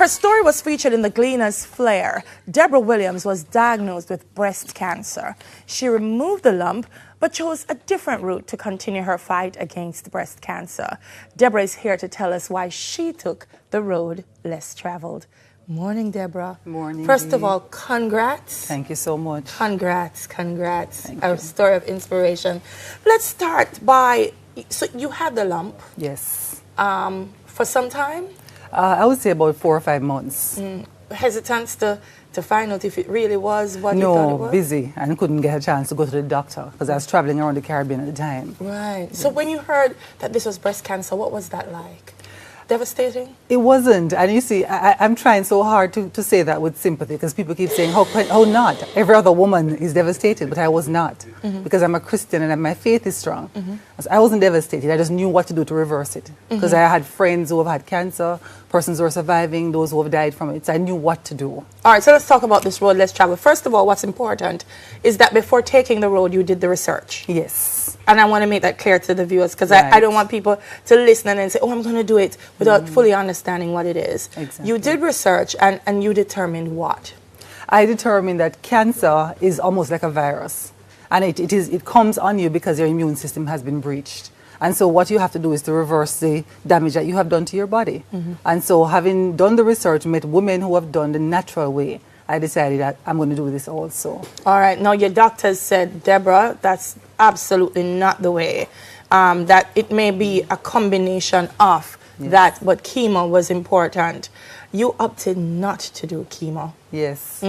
Her story was featured in the Gleaner's Flair. Deborah Williams was diagnosed with breast cancer. She removed the lump, but chose a different route to continue her fight against breast cancer. Deborah is here to tell us why she took the road less traveled. Morning, Deborah. Morning. First of all, congrats. Thank you so much. Congrats. Thank A you. story of inspiration. Let's start by, so you had the lump Yes. for some time? I would say about 4 or 5 months. Hesitance to find out if it really was what you thought it No, was? busy, and couldn't get a chance to go to the doctor because I was traveling around the Caribbean at the time. Right. So when you heard that this was breast cancer, what was that like? Devastating? It wasn't, and you see, I'm trying so hard to say that with sympathy because people keep saying, how not? Every other woman is devastated, but I was not because I'm a Christian and my faith is strong. So I wasn't devastated, I just knew what to do to reverse it because I had friends who have had cancer, persons who are surviving, those who have died from it, so I knew what to do. All right, so let's talk about this road less traveled. First of all, what's important is that before taking the road, you did the research. Yes. And I want to make that clear to the viewers because Right. I don't want people to listen and then say, oh, I'm going to do it without fully understanding what it is. Exactly. You did research and you determined what? I determined that cancer is almost like a virus, and it comes on you because your immune system has been breached. And so what you have to do is to reverse the damage that you have done to your body. And so having done the research, met women who have done the natural way, I decided that I'm going to do this also. All right. Now, your doctors said, Deborah, that's absolutely not the way. That it may be a combination of that, but chemo was important. You opted not to do chemo. Yes.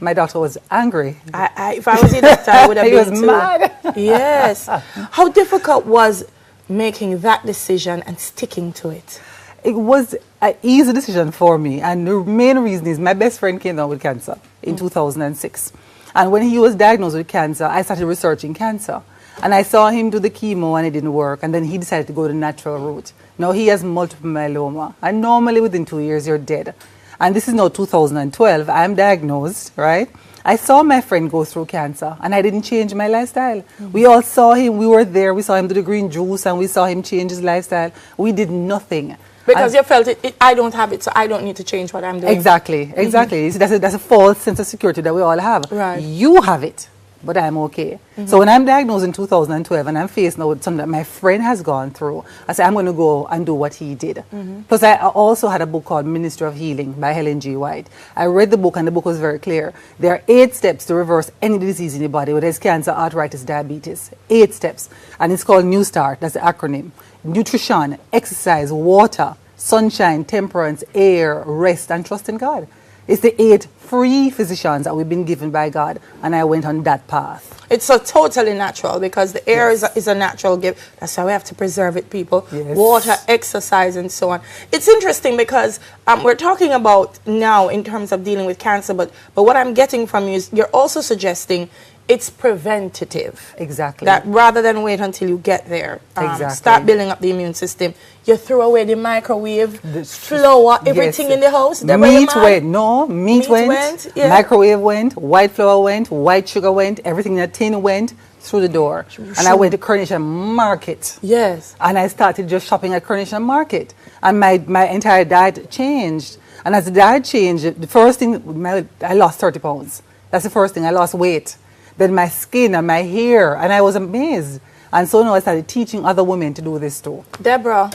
My doctor was angry. If I was a doctor, I would have He been was too. mad. Yes. How difficult was making that decision and sticking to it? It was an easy decision for me, and the main reason is my best friend came down with cancer in 2006. And when he was diagnosed with cancer, I started researching cancer. And I saw him do the chemo and it didn't work, and then he decided to go the natural route. Now he has multiple myeloma, and normally within 2 years you're dead. And this is now 2012, I'm diagnosed, right? I saw my friend go through cancer, and I didn't change my lifestyle. We all saw him, we were there, we saw him do the green juice, and we saw him change his lifestyle. We did nothing. Because you felt I don't have it, so I don't need to change what I'm doing. Exactly. That's a false sense of security that we all have. Right. You have it, but I'm okay. So when I'm diagnosed in 2012 and I'm faced now with something that my friend has gone through, I said, I'm going to go and do what he did. Plus, I also had a book called Ministry of Healing by Helen G. White. I read the book, and the book was very clear. There are 8 steps to reverse any disease in the body, whether it's cancer, arthritis, diabetes. 8 steps. And it's called New Start. That's the acronym. Nutrition, exercise, water, sunshine, temperance, air, rest, and trust in God. It's the 8 free physicians that we've been given by God, and I went on that path. It's so totally natural because the air is a natural gift. That's why we have to preserve it, people. Yes. Water, exercise, and so on. It's interesting because we're talking about now in terms of dealing with cancer, but what I'm getting from you is you're also suggesting it's preventative. Exactly. That rather than wait until you get there, Exactly. start building up the immune system. You throw away the microwave, flour, everything in the house. Meat went. No, meat went. went. Yeah. Microwave went. White flour went. White sugar went. Everything in a tin went through the door. And I went to Coronation Market. Yes. And I started just shopping at Coronation Market. And my entire diet changed. And as the diet changed, the first thing, I lost 30 pounds. That's the first thing. I lost weight. Then my skin and my hair, and I was amazed. And so now I started teaching other women to do this too. Deborah,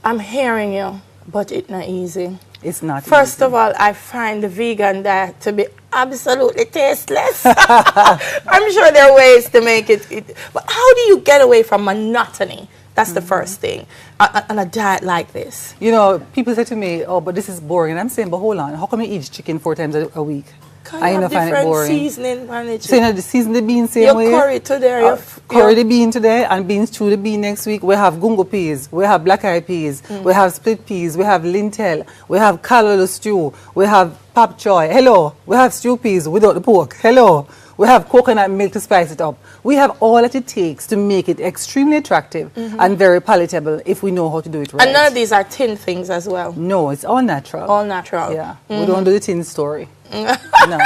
I'm hearing you, but it's not easy. It's not First easy. of all, I find the vegan diet to be absolutely tasteless. I'm sure there are ways to make it. But how do you get away from monotony? That's the first thing on a diet like this. You know, people say to me, oh, but this is boring. And I'm saying, but hold on, how come you eat chicken 4 times a week? I have different seasoning on it. So you know, the season the bean same Your way. curry today. Curry the bean today and beans chew the bean next week. We have gungo peas. We have black eyed peas. We have split peas. We have lintel. We have callaloo stew. We have pap choy. Hello. We have stew peas without the pork. Hello. We have coconut milk to spice it up. We have all that it takes to make it extremely attractive and very palatable if we know how to do it right. And none of these are tin things as well. No, it's all natural. All natural. Yeah. We don't do the tin story. No.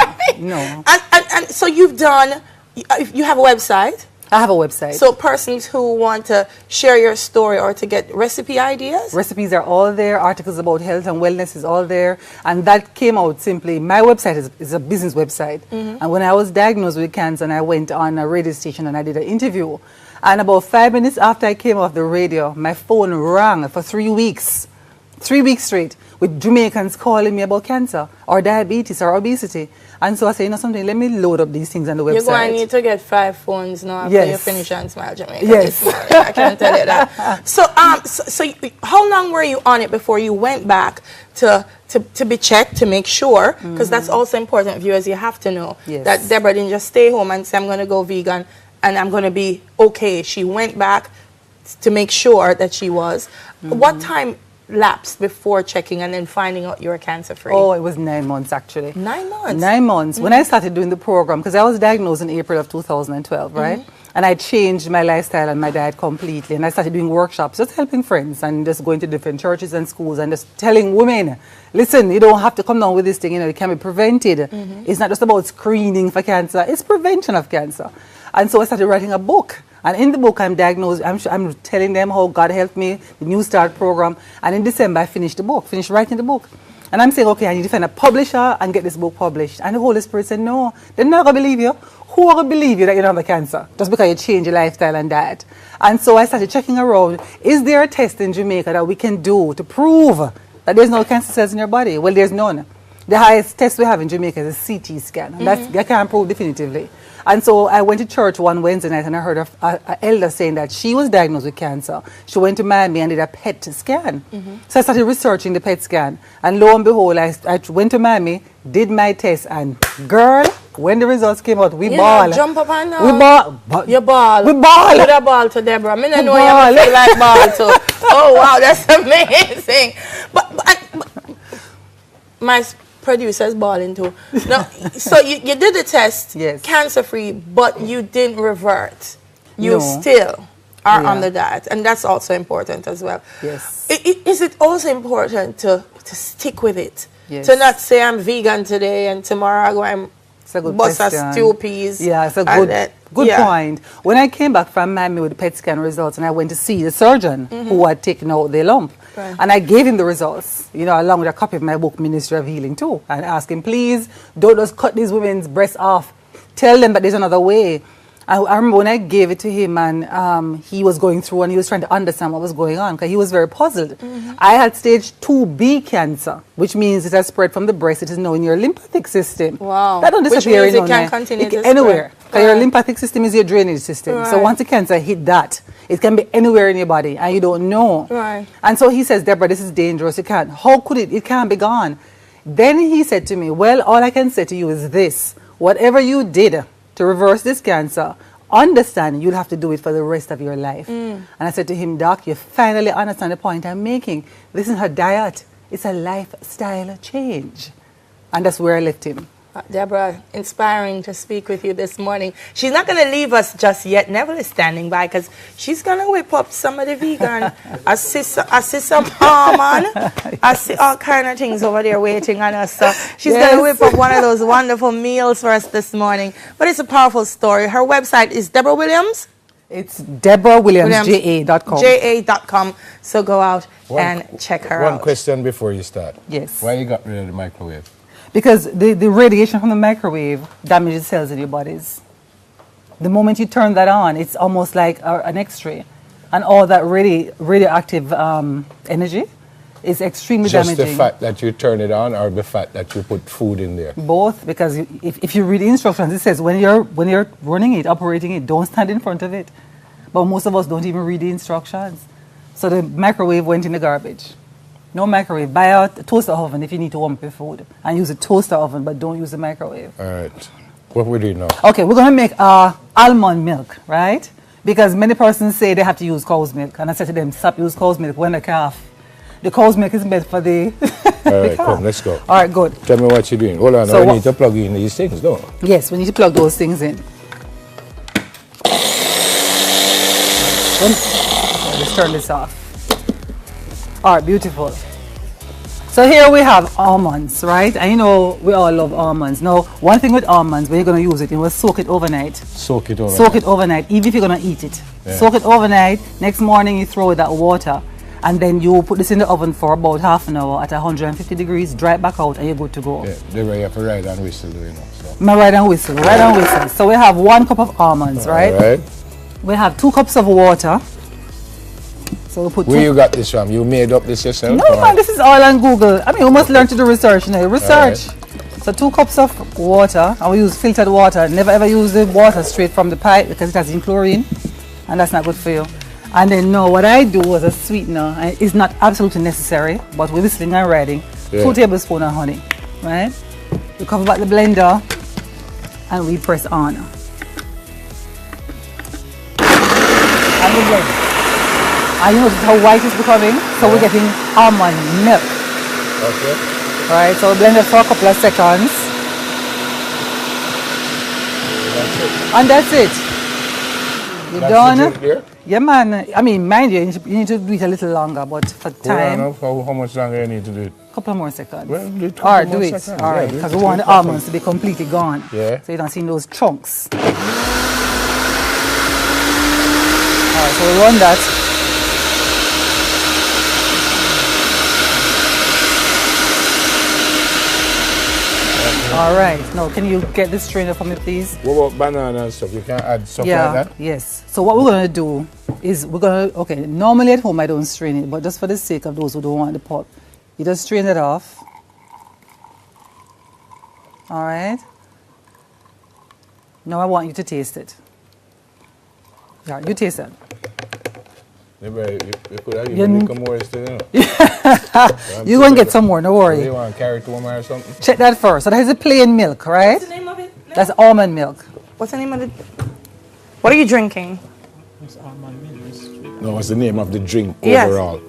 And so you've done, you have a website? I have a website. So persons who want to share your story or to get recipe ideas? Recipes are all there. Articles about health and wellness is all there. And that came out simply, my website is a business website. And when I was diagnosed with cancer, and I went on a radio station and I did an interview. And about 5 minutes after I came off the radio, my phone rang for 3 weeks. 3 weeks straight, with Jamaicans calling me about cancer or diabetes or obesity. And so I said, you know something, let me load up these things on the website. You're going to need to get 5 phones now after you finish on Smile Jamaica. Yes. I can tell you that. So how long were you on it before you went back to be checked to make sure? Because that's also important, viewers. You have to know that Deborah didn't just stay home and say, I'm going to go vegan and I'm going to be okay. She went back to make sure that she was. What time lapsed before checking and then finding out you were cancer free? Oh, it was 9 months actually. 9 months? 9 months. When I started doing the program, because I was diagnosed in April of 2012, right? And I changed my lifestyle and my diet completely. And I started doing workshops, just helping friends and just going to different churches and schools and just telling women, listen, you don't have to come down with this thing, you know, it can be prevented. It's not just about screening for cancer, it's prevention of cancer. And so I started writing a book. And in the book, I'm diagnosed, I'm telling them how God helped me, the New Start program. And in December, I finished writing the book. And I'm saying, okay, I need to find a publisher and get this book published. And the Holy Spirit said, no, they're not going to believe you. Who are going to believe you that you don't have cancer? Just because you change your lifestyle and diet. And so I started checking around, is there a test in Jamaica that we can do to prove that there's no cancer cells in your body? Well, there's none. The highest test we have in Jamaica is a CT scan. And that's, I can't prove definitively. And so I went to church one Wednesday night and I heard an elder saying that she was diagnosed with cancer. She went to Miami and did a PET scan. So I started researching the PET scan. And lo and behold, I went to Miami, did my test, and girl, when the results came out, we ball. Jump up and down. We ball. You ball. We ball. Put a ball to Deborah. I know you feel like ball too. Oh, wow, that's amazing. But my producer's balling too. No, so you did the test, cancer free, but you didn't revert. You still are on the diet, and that's also important as well. Yes. Is it also important to stick with it? Yes. To not say I'm vegan today and tomorrow I go and bust a stew peas. Yeah, it's a good point. When I came back from Miami with the PET scan results and I went to see the surgeon who had taken out the lump, and I gave him the results, you know, along with a copy of my book, Ministry of Healing too, and asked him, please, don't just cut these women's breasts off. Tell them that there's another way. I remember when I gave it to him and he was going through and he was trying to understand what was going on because he was very puzzled. I had stage 2B cancer, which means it has spread from the breast. It is now in your lymphatic system. Wow. That don't disappear. Which means it can continue to anywhere. Spread. Your lymphatic system is your drainage system. So once the cancer hit that, it can be anywhere in your body and you don't know. And so he says, Deborah, this is dangerous. You can't. How could it? It can't be gone. Then he said to me, well, all I can say to you is this. Whatever you did to reverse this cancer, understand you'll have to do it for the rest of your life. And I said to him, Doc, you finally understand the point I'm making. This isn't a diet. It's a lifestyle change. And that's where I left him. Deborah, inspiring to speak with you this morning. She's not going to leave us just yet. Neville is standing by because she's going to whip up some of the vegan. I see some almond. I see all kind of things over there waiting on us. So she's going to whip up one of those wonderful meals for us this morning. But it's a powerful story. Her website is Deborah Williams. It's DeborahWilliamsJA.com. JA.com. So go out and check her out. One question before you start. Yes. Why you got rid of the microwave? Because the radiation from the microwave damages cells in your bodies. The moment you turn that on, it's almost like an X-ray. And all that radioactive energy is extremely damaging. Just the fact that you turn it on or the fact that you put food in there? Both, because if you read the instructions, it says when you're running it, operating it, don't stand in front of it. But most of us don't even read the instructions. So the microwave went in the garbage. No microwave. Buy a toaster oven if you need to warm up your food. And use a toaster oven, but don't use the microwave. All right. What we do now? Okay, we're going to make almond milk, right? Because many persons say they have to use cow's milk. And I said to them, stop use cow's milk when the calf. The cow's milk is meant for the All right, come, let's go. All right, good. Tell me what you're doing. Hold on, So I need to plug in these things, no? Yes, we need to plug those things in. Let's turn this off. All right, beautiful. So here we have almonds, right? And you know we all love almonds. Now, one thing with almonds, when you're going to use it, you will soak it overnight. Soak it over. Soak it overnight, even if you're going to eat it. Yeah. Soak it overnight. Next morning, you throw that water. And then you put this in the oven for about half an hour at 150 degrees, dry it back out, and you're good to go. Yeah, they were here for ride and whistle, you know. So. My ride and whistle, ride and whistle. So we have 1 cup of almonds, right? All right. We have 2 cups of water. So we put Where you got this from? You made up this yourself? No, man, this is all on Google. I mean, we must learn to do research now. Research. So 2 cups of water, and we use filtered water. Never ever use the water straight from the pipe because it has in chlorine, and that's not good for you. And then now what I do as a sweetener, and it's not absolutely necessary, but we're whistling and riding, 2 tablespoons of honey, right? We cover back the blender, and we press on. And we blend. And you notice how white it's becoming? So we're getting almond milk. Okay. Right, so blend it for a couple of seconds. That's it. And that's it. You're That's done? the drink there? Yeah, man. I mean, mind you, you need to do it a little longer, but for time, a How much longer you need to do it? couple more seconds. Well, do it All right, couple do more it. seconds. All Yeah, right, do it. because we want the almonds to be completely gone. Yeah. So you don't see those chunks. All right, so we run that. All right, now can you get this strainer for me, please? What about banana and stuff? You can add stuff Yeah, like that? yes. So what we're going to do is okay, normally at home I don't strain it, but just for the sake of those who don't want the pulp, you just strain it off. All right. Now I want you to taste it. Yeah, you taste it. You could have You even make more instead, you know. You're going to get some more, no Do worry. you want to carry to or something? Check that first. So that is a plain milk, right? What's the name of it? That's almond milk. What's the name of it? What are you drinking? No, what's the name of the drink Yes. overall?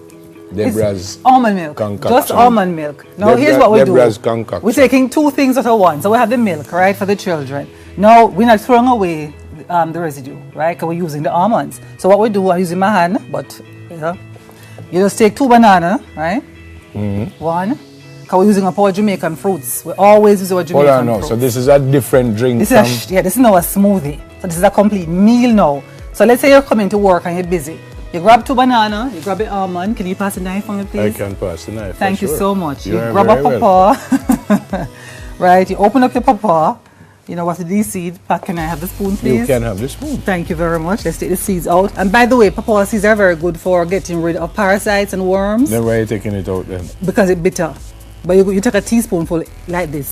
Deborah's Almond milk. concoction. Just almond milk. Now here's what we do. Deborah's concoction. We're taking 2 things at once. So we have the milk, right, for the children. Now we're not throwing away the residue, right? Because we're using the almonds. So what we do, I'm using my hand, but you just take 2 bananas, right? 1. Because we're using our Jamaican fruits. We always use our Jamaican Hold on now. fruits. So this is a different drink This from... is this is now a smoothie. So this is a complete meal now. So let's say you're coming to work and you're busy. You grab 2 bananas, you grab the almond. Can you pass the knife for me, please? I can pass the knife. Thank for you sure. so much. You are grab a very pawpaw, right? You open up your pawpaw. You know, what's the seed? Pat, can I have the spoon, please? You can have the spoon. Thank you very much. Let's take the seeds out. And by the way, pawpaw seeds are very good for getting rid of parasites and worms Then why are you taking it out then? because it's bitter. But you take a teaspoonful like this.